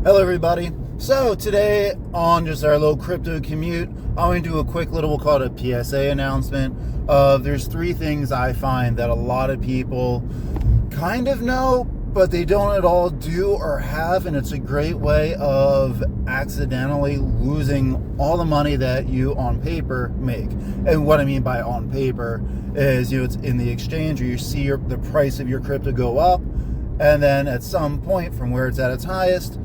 Hello everybody. So today on just our little crypto commute, I'm going to do a quick little, we'll call it a PSA announcement of there's three things I find that a lot of people kind of know, but they don't at all do or have, and it's a great way of accidentally losing all the money that you on paper make. And what I mean by on paper is, it's in the exchange, or you see the price of your crypto go up, and then at some point from where it's at its highest,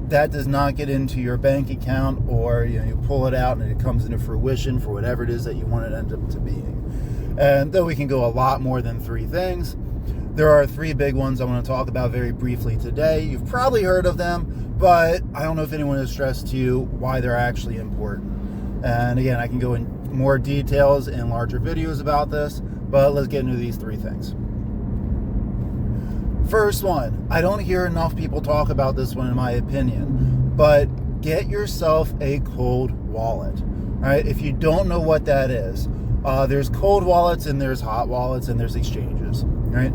that does not get into your bank account, or you pull it out and it comes into fruition for whatever it is that you want it to end up to being. And though we can go a lot more than three things, there are three big ones I want to talk about very briefly today. You've probably heard of them, but I don't know if anyone has stressed to you why they're actually important. And again, I can go in more details in larger videos about this, but let's get into these three things. First one, I don't hear enough people talk about this one in my opinion, but get yourself a cold wallet. All right, if you don't know what that is, there's cold wallets and there's hot wallets and there's exchanges. Right?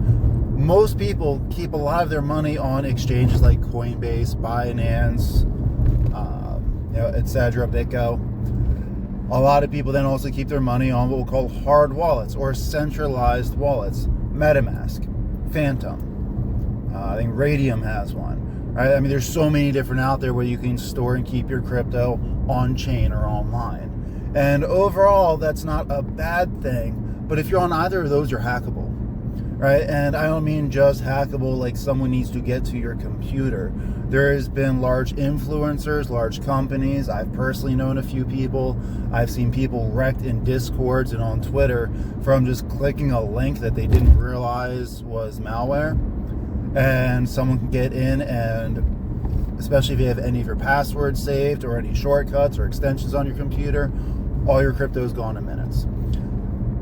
Most people keep a lot of their money on exchanges like Coinbase, Binance, etc., BitGo. A lot of people then also keep their money on what we'll call hard wallets or centralized wallets. MetaMask, Phantom. I think Radium has one, right? I mean, there's so many different out there where you can store and keep your crypto on chain or online. And overall, that's not a bad thing, but if you're on either of those, you're hackable, right? And I don't mean just hackable like someone needs to get to your computer. There has been large influencers, large companies. I've personally known a few people. I've seen people wrecked in Discords and on Twitter from just clicking a link that they didn't realize was malware. And someone can get in, and especially if you have any of your passwords saved or any shortcuts or extensions on your computer, all your crypto is gone in minutes.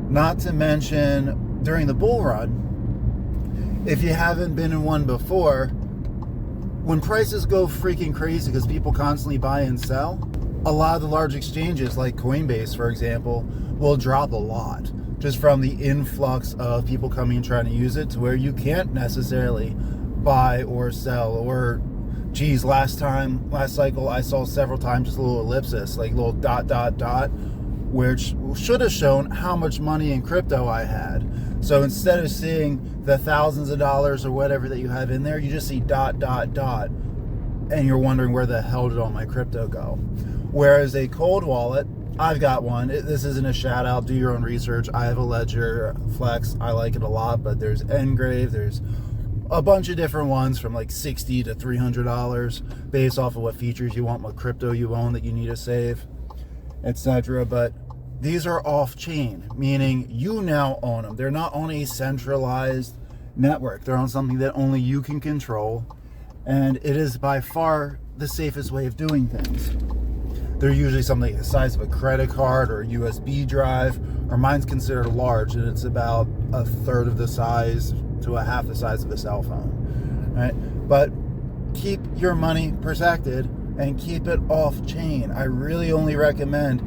Not to mention, during the bull run, if you haven't been in one before, when prices go freaking crazy because people constantly buy and sell, a lot of the large exchanges like Coinbase, for example, will drop a lot, just from the influx of people coming and trying to use it, to where you can't necessarily buy or sell. Or geez, last cycle I saw several times just a little ellipsis, like little ... which should have shown how much money in crypto I had. So instead of seeing the thousands of dollars or whatever that you have in there, you just see ... and you're wondering where the hell did all my crypto go. Whereas a cold wallet, I've got one. This isn't a shout out. Do your own research. I have a Ledger Flex. I like it a lot, but there's Engrave. There's a bunch of different ones from like $60 to $300 based off of what features you want, what crypto you own that you need to save, etc. But these are off chain, meaning you now own them. They're not on a centralized network. They're on something that only you can control, and it is by far the safest way of doing things. They're usually something the size of a credit card or a USB drive, or mine's considered large, and it's about a third of the size to a half the size of a cell phone, right? But keep your money protected and keep it off chain. I really only recommend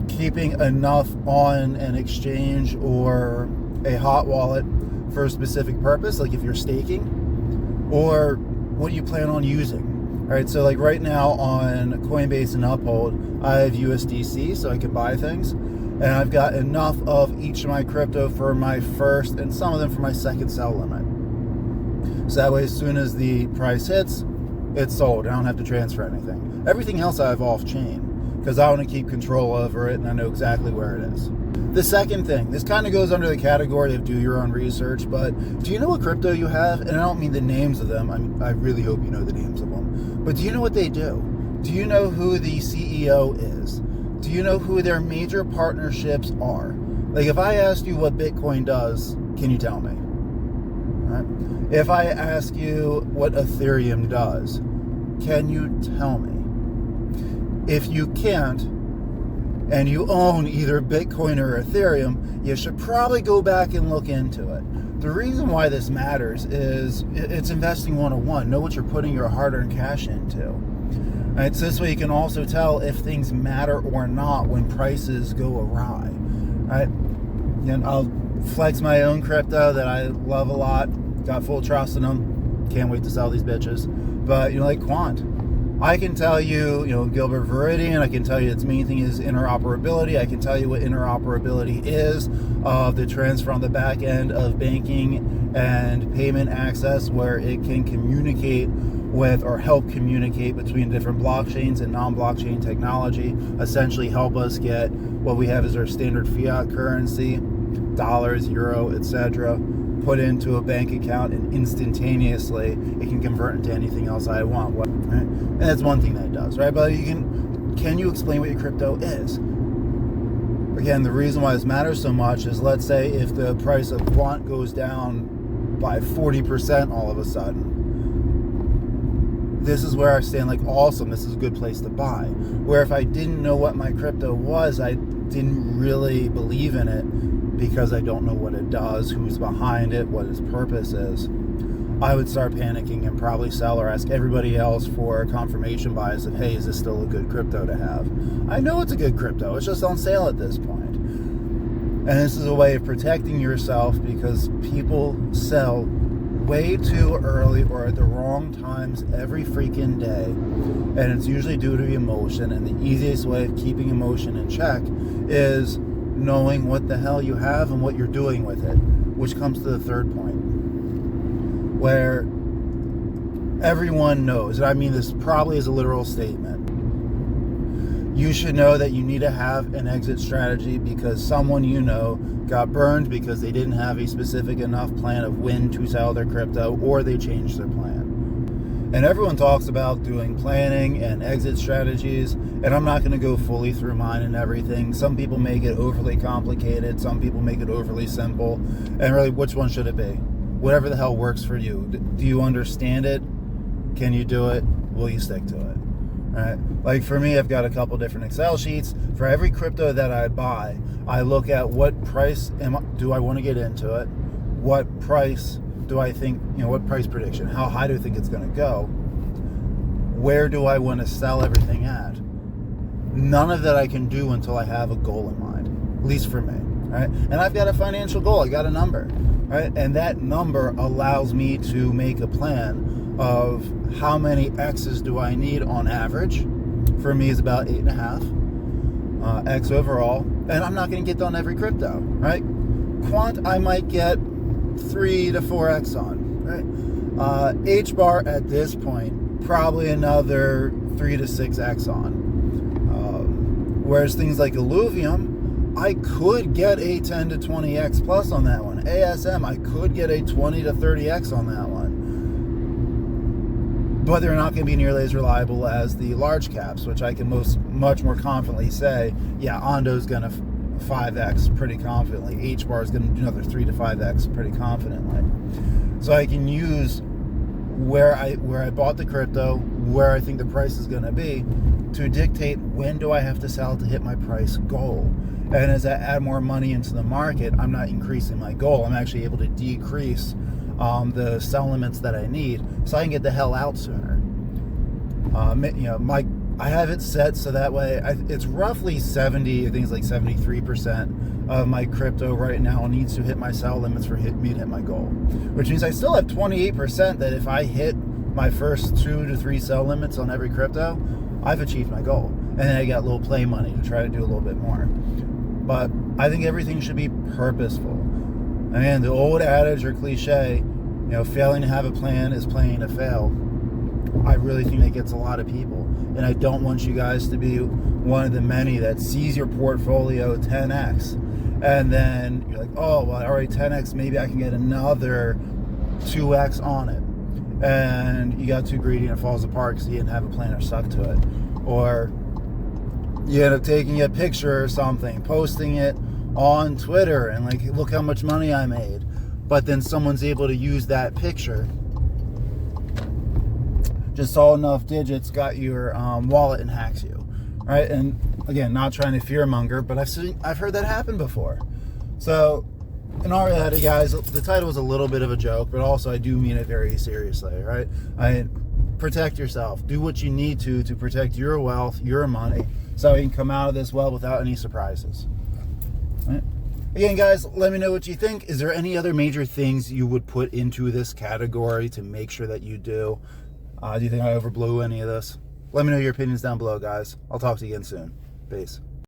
keeping enough on an exchange or a hot wallet for a specific purpose, like if you're staking, or what you plan on using. All right, so like right now on Coinbase and Uphold, I have USDC so I can buy things, and I've got enough of each of my crypto for my first and some of them for my second sell limit. So that way, as soon as the price hits, it's sold. I don't have to transfer anything. Everything else I have off chain because I want to keep control over it and I know exactly where it is. The second thing, this kind of goes under the category of do your own research, but do you know what crypto you have? And I don't mean the names of them. I really hope you know the names of them. But do you know what they do? Do you know who the CEO is? Do you know who their major partnerships are? Like if I asked you what Bitcoin does, can you tell me? All right. If I ask you what Ethereum does, can you tell me? If you can't, and you own either Bitcoin or Ethereum, you should probably go back and look into it. The reason why this matters is it's investing 101. Know what you're putting your hard-earned cash into. Right? So this way you can also tell if things matter or not when prices go awry. Right? And I'll flex my own crypto that I love a lot. Got full trust in them. Can't wait to sell these bitches. But like Quant. I can tell you, Gilbert Veridian, I can tell you its main thing is interoperability. I can tell you what interoperability is, the transfer on the back end of banking and payment access, where it can communicate with or help communicate between different blockchains and non-blockchain technology, essentially help us get what we have as our standard fiat currency, dollars, euro, etc., put into a bank account, and instantaneously it can convert into anything else I want. Right? And that's one thing that it does, right? But can you explain what your crypto is? Again, the reason why this matters so much is, let's say if the price of quant goes down by 40% all of a sudden, this is where I stand like, awesome, this is a good place to buy. Where if I didn't know what my crypto was, I didn't really believe in it because I don't know what it does, who's behind it, what its purpose is, I would start panicking and probably sell or ask everybody else for confirmation bias of, hey, is this still a good crypto to have? I know it's a good crypto, it's just on sale at this point. And this is a way of protecting yourself, because people sell way too early or at the wrong times every freaking day, and it's usually due to emotion. And the easiest way of keeping emotion in check is knowing what the hell you have and what you're doing with it, which comes to the third point, where everyone knows, and I mean this probably is a literal statement, you should know that you need to have an exit strategy because someone got burned because they didn't have a specific enough plan of when to sell their crypto, or they changed their plan. And everyone talks about doing planning and exit strategies, and I'm not going to go fully through mine and everything. Some people make it overly complicated, some people make it overly simple, and really, which one should it be? Whatever the hell works for you. Do you understand it? Can you do it? Will you stick to it? Right? Like for me, I've got a couple different Excel sheets. For every crypto that I buy, I look at what price do I want to get into it? What price do I think, what price prediction? How high do I think it's going to go? Where do I want to sell everything at? None of that I can do until I have a goal in mind, at least for me, right? And I've got a financial goal. I got a number, right? And that number allows me to make a plan of how many X's do I need on average. For me, is about 8.5 X overall. And I'm not going to get on every crypto, right? Quant, I might get 3 to 4 X on, right? hbar at this point, probably another 3 to 6 X on. Whereas things like Illuvium, I could get a 10 to 20 X plus on that one. ASM, I could get a 20 to 30 X on that one. But they're not going to be nearly as reliable as the large caps, which I can much more confidently say, yeah, Ondo's going to 5X pretty confidently. hbar is going to do another 3 to 5X pretty confidently. So I can use where I bought the crypto, where I think the price is going to be, to dictate when do I have to sell to hit my price goal. And as I add more money into the market, I'm not increasing my goal. I'm actually able to decrease the sell limits that I need, so I can get the hell out sooner. I have it set so that way it's roughly 70, I think it's like 73% of my crypto right now needs to hit my sell limits for me to hit my goal, which means I still have 28% that if I hit my first 2 to 3 sell limits on every crypto, I've achieved my goal. And then I got a little play money to try to do a little bit more. But I think everything should be purposeful. And the old adage or cliche, failing to have a plan is planning to fail, I really think that gets a lot of people. And I don't want you guys to be one of the many that sees your portfolio 10x. And then you're like, oh, well, all right, 10x, maybe I can get another 2x on it. And you got too greedy and it falls apart because you didn't have a plan or stuck to it. Or you end up taking a picture or something, posting it on Twitter, and like, look how much money I made. But then someone's able to use that picture, just saw enough digits, got your wallet and hacks you, right? And again, not trying to fearmonger, but I've heard that happen before. So in all reality, guys, the title was a little bit of a joke, but also I do mean it very seriously, right? Protect yourself. Do what you need to protect your wealth, your money, so you can come out of this well without any surprises. Right? Again, guys, let me know what you think. Is there any other major things you would put into this category to make sure that you do? Do you think I overblew any of this? Let me know your opinions down below, guys. I'll talk to you again soon. Peace.